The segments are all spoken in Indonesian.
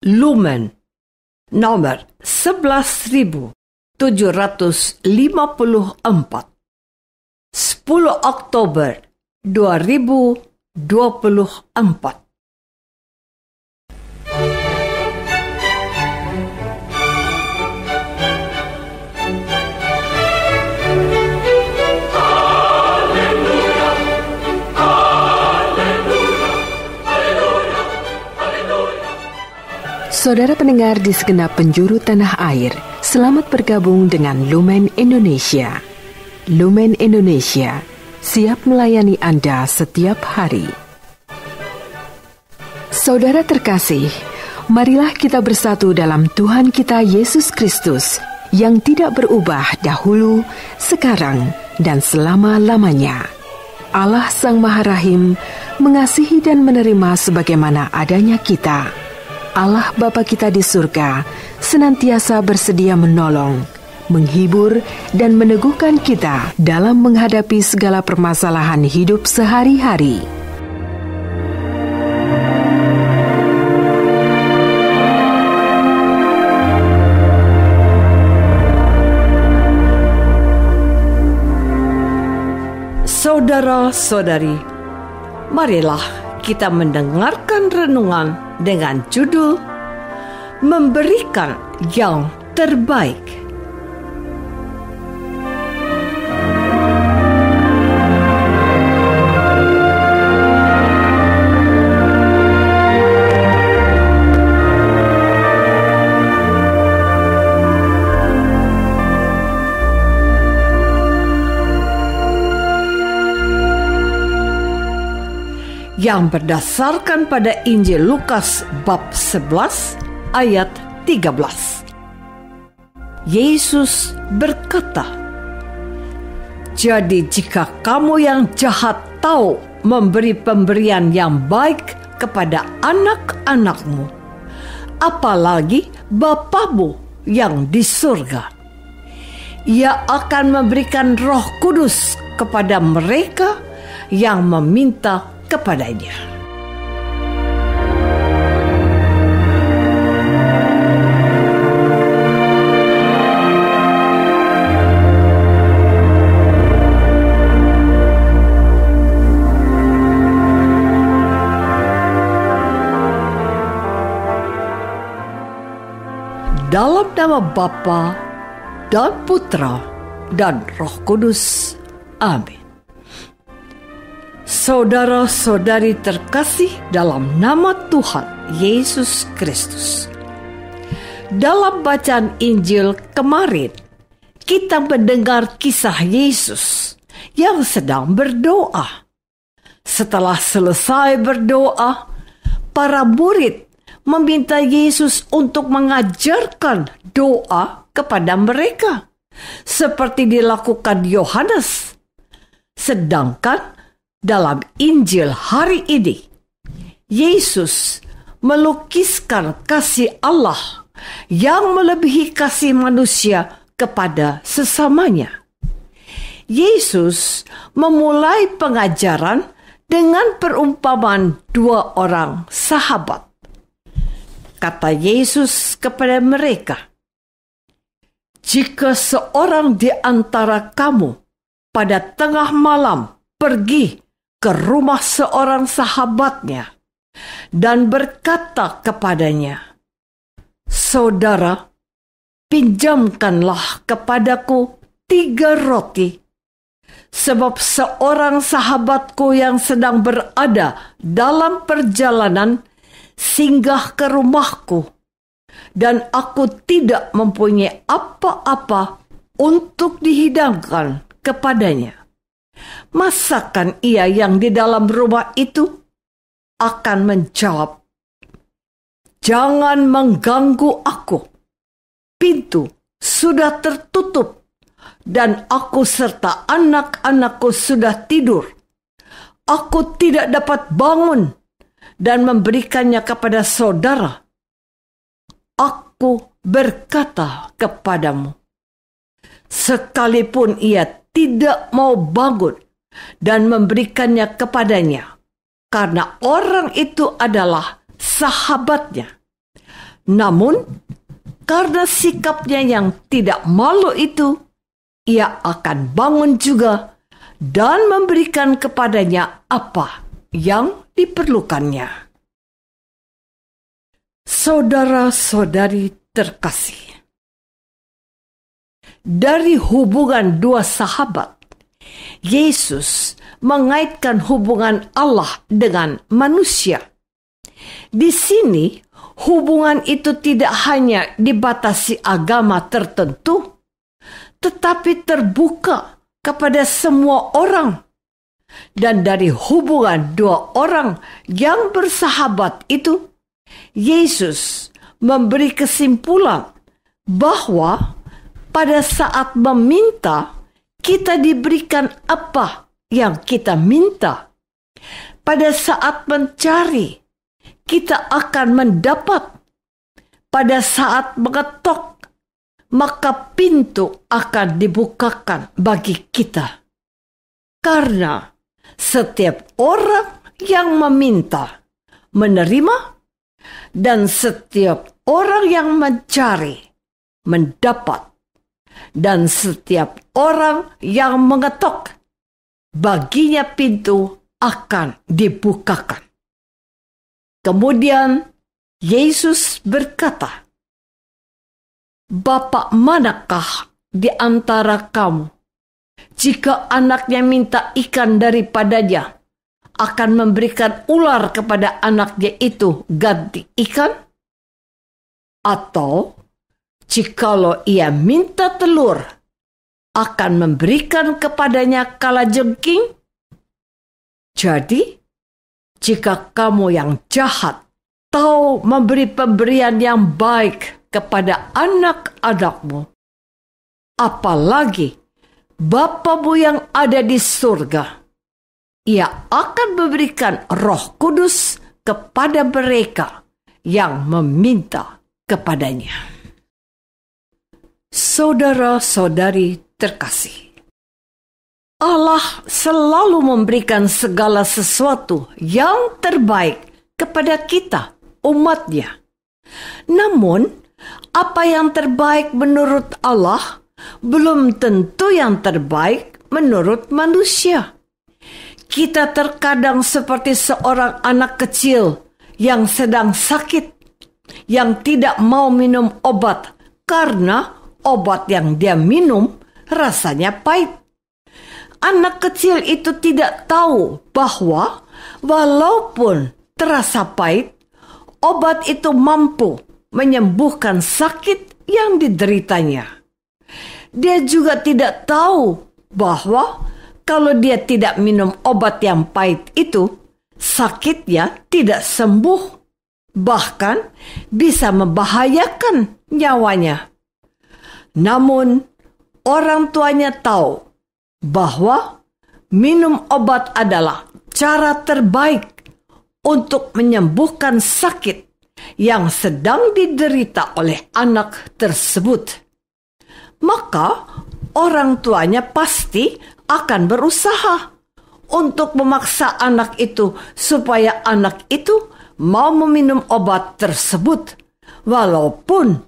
Lumen nomor 11.754, 10 Oktober 2024. Saudara pendengar di segenap penjuru tanah air, selamat bergabung dengan Lumen Indonesia. Lumen Indonesia, siap melayani Anda setiap hari. Saudara terkasih, marilah kita bersatu dalam Tuhan kita Yesus Kristus yang tidak berubah dahulu, sekarang, dan selama-lamanya. Allah Sang Maha Rahim mengasihi dan menerima sebagaimana adanya kita. Allah Bapa kita di surga senantiasa bersedia menolong, menghibur, dan meneguhkan kita dalam menghadapi segala permasalahan hidup sehari-hari. Saudara-saudari, marilah kita mendengarkan renungan dengan judul Memberikan yang Terbaik. Yang berdasarkan pada Injil Lukas bab 11 ayat 13. Yesus berkata, "Jadi jika kamu yang jahat tahu memberi pemberian yang baik kepada anak-anakmu, apalagi Bapamu yang di surga. Ia akan memberikan Roh Kudus kepada mereka yang meminta kepadanya." Dalam nama Bapa dan Putra dan Roh Kudus. Amin. Saudara-saudari terkasih dalam nama Tuhan Yesus Kristus. Dalam bacaan Injil kemarin, kita mendengar kisah Yesus yang sedang berdoa. Setelah selesai berdoa, para murid meminta Yesus untuk mengajarkan doa kepada mereka, seperti dilakukan Yohanes. Sedangkan dalam Injil hari ini, Yesus melukiskan kasih Allah yang melebihi kasih manusia kepada sesamanya. Yesus memulai pengajaran dengan perumpamaan dua orang sahabat. Kata Yesus kepada mereka, "Jika seorang di antara kamu pada tengah malam pergi ke rumah seorang sahabatnya dan berkata kepadanya, 'Saudara, pinjamkanlah kepadaku 3 roti, sebab seorang sahabatku yang sedang berada dalam perjalanan singgah ke rumahku, dan aku tidak mempunyai apa-apa untuk dihidangkan kepadanya.' Masakan ia yang di dalam rumah itu akan menjawab, 'Jangan mengganggu aku. Pintu sudah tertutup dan aku serta anak-anakku sudah tidur. Aku tidak dapat bangun dan memberikannya kepada saudara.' Aku berkata kepadamu, sekalipun ia tidak mau bangun dan memberikannya kepadanya, karena orang itu adalah sahabatnya, Namun, karena sikapnya yang tidak malu itu, ia akan bangun juga dan memberikan kepadanya apa yang diperlukannya. Saudara-saudari terkasih, dari hubungan dua sahabat, Yesus mengaitkan hubungan Allah dengan manusia. Di sini, hubungan itu tidak hanya dibatasi agama tertentu, tetapi terbuka kepada semua orang. Dan dari hubungan dua orang yang bersahabat itu, Yesus memberi kesimpulan bahwa pada saat meminta, kita diberikan apa yang kita minta. Pada saat mencari, kita akan mendapat. Pada saat mengetok, maka pintu akan dibukakan bagi kita. Karena setiap orang yang meminta, menerima, dan setiap orang yang mencari, mendapat. Dan setiap orang yang mengetok, baginya pintu akan dibukakan. Kemudian Yesus berkata, "Bapa manakah di antara kamu, jika anaknya minta ikan daripadanya, akan memberikan ular kepada anaknya itu ganti ikan? Atau jikalau ia minta telur, akan memberikan kepadanya kalajengking? Jadi, jika kamu yang jahat tahu memberi pemberian yang baik kepada anak-anakmu, apalagi Bapamu yang ada di surga, ia akan memberikan Roh Kudus kepada mereka yang meminta kepadanya." Saudara-saudari terkasih, Allah selalu memberikan segala sesuatu yang terbaik kepada kita, umat-Nya. Namun, apa yang terbaik menurut Allah belum tentu yang terbaik menurut manusia. Kita terkadang seperti seorang anak kecil yang sedang sakit, yang tidak mau minum obat karena obat yang dia minum rasanya pahit. Anak kecil itu tidak tahu bahwa walaupun terasa pahit, obat itu mampu menyembuhkan sakit yang dideritanya. Dia juga tidak tahu bahwa kalau dia tidak minum obat yang pahit itu, sakitnya tidak sembuh, bahkan bisa membahayakan nyawanya. Namun, orang tuanya tahu bahwa minum obat adalah cara terbaik untuk menyembuhkan sakit yang sedang diderita oleh anak tersebut. Maka, orang tuanya pasti akan berusaha untuk memaksa anak itu supaya anak itu mau meminum obat tersebut, walaupun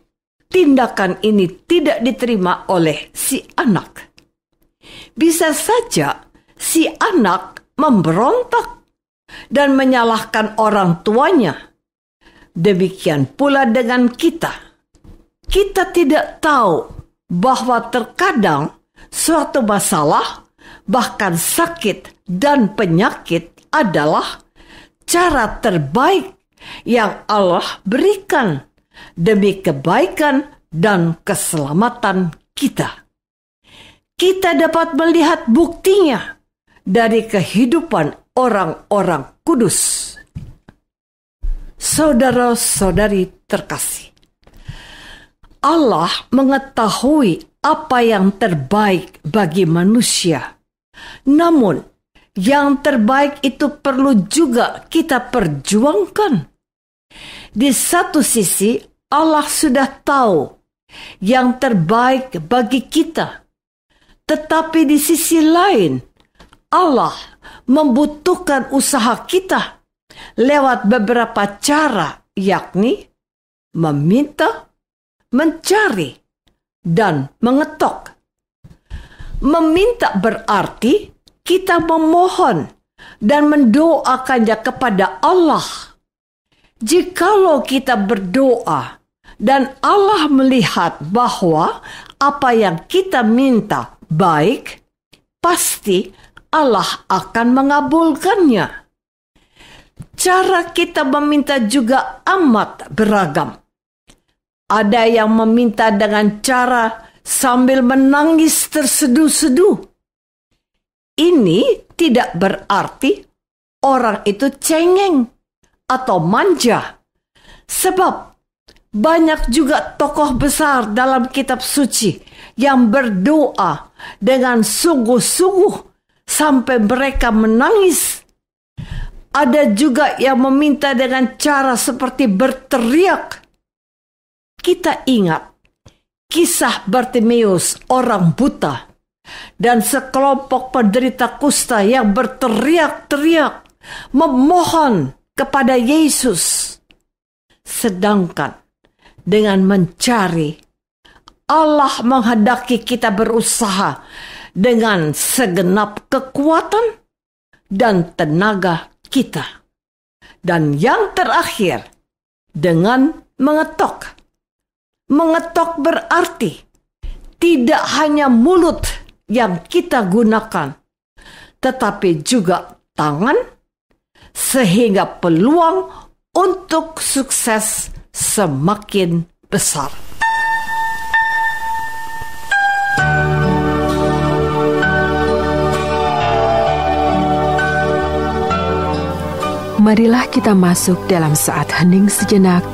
tindakan ini tidak diterima oleh si anak. Bisa saja si anak memberontak dan menyalahkan orang tuanya. Demikian pula dengan kita. Kita tidak tahu bahwa terkadang suatu masalah, bahkan sakit dan penyakit adalah cara terbaik yang Allah berikan demi kebaikan dan keselamatan kita. Kita dapat melihat buktinya dari kehidupan orang-orang kudus. Saudara-saudari terkasih, Allah mengetahui apa yang terbaik bagi manusia. Namun, yang terbaik itu perlu juga kita perjuangkan. Di satu sisi, Allah sudah tahu yang terbaik bagi kita. Tetapi di sisi lain, Allah membutuhkan usaha kita lewat beberapa cara, yakni meminta, mencari, dan mengetok. Meminta berarti kita memohon dan mendoakannya kepada Allah. Jikalau kita berdoa dan Allah melihat bahwa apa yang kita minta baik, pasti Allah akan mengabulkannya. Cara kita meminta juga amat beragam. Ada yang meminta dengan cara sambil menangis terseduh-seduh. Ini tidak berarti orang itu cengeng atau manja. Sebab banyak juga tokoh besar dalam kitab suci yang berdoa dengan sungguh-sungguh sampai mereka menangis. Ada juga yang meminta dengan cara seperti berteriak. Kita ingat kisah Bartimeus, orang buta, dan sekelompok penderita kusta yang berteriak-teriak memohon kepada Yesus. Sedangkan dengan mencari, Allah menghendaki kita berusaha dengan segenap kekuatan dan tenaga kita. Dan yang terakhir, dengan mengetok. Mengetok berarti tidak hanya mulut yang kita gunakan, tetapi juga tangan, sehingga peluang untuk sukses semakin besar. Marilah kita masuk dalam saat hening sejenak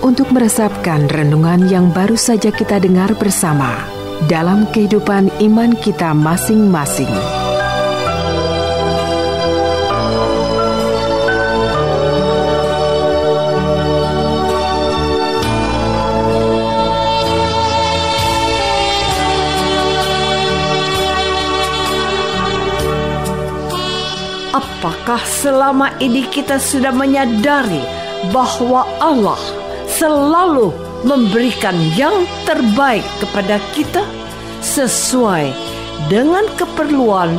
untuk meresapkan renungan yang baru saja kita dengar bersama dalam kehidupan iman kita masing-masing. Apakah selama ini kita sudah menyadari bahwa Allah selalu memberikan yang terbaik kepada kita sesuai dengan keperluan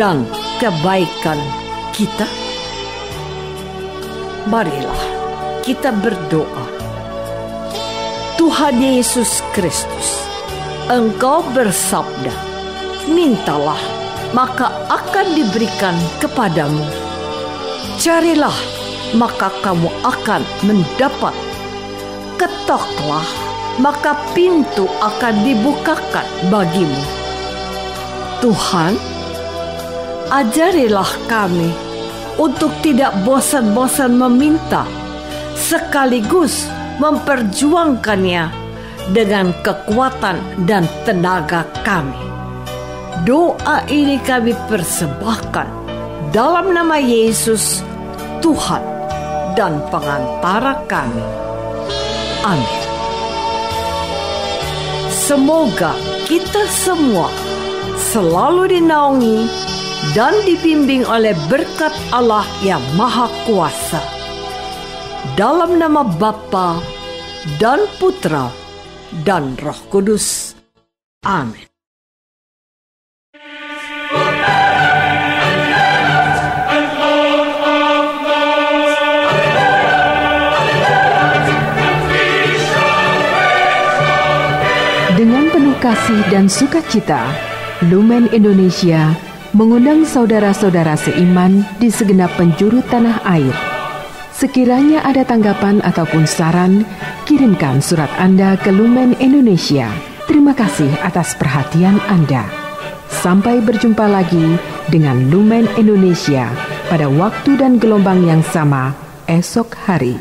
dan kebaikan kita? Marilah kita berdoa. Tuhan Yesus Kristus, Engkau bersabda, mintalah maka akan diberikan kepadamu. Carilah, maka kamu akan mendapat. Ketoklah, maka pintu akan dibukakan bagimu. Tuhan, ajarilah kami untuk tidak bosan-bosan meminta, sekaligus memperjuangkannya dengan kekuatan dan tenaga kami. Doa ini kami persembahkan dalam nama Yesus, Tuhan dan pengantara kami. Amin. Semoga kita semua selalu dinaungi dan dibimbing oleh berkat Allah yang Maha Kuasa. Dalam nama Bapa dan Putra dan Roh Kudus. Amin. Dengan penuh kasih dan sukacita, Lumen Indonesia mengundang saudara-saudara seiman di segenap penjuru tanah air. Sekiranya ada tanggapan ataupun saran, kirimkan surat Anda ke Lumen Indonesia. Terima kasih atas perhatian Anda. Sampai berjumpa lagi dengan Lumen Indonesia pada waktu dan gelombang yang sama esok hari.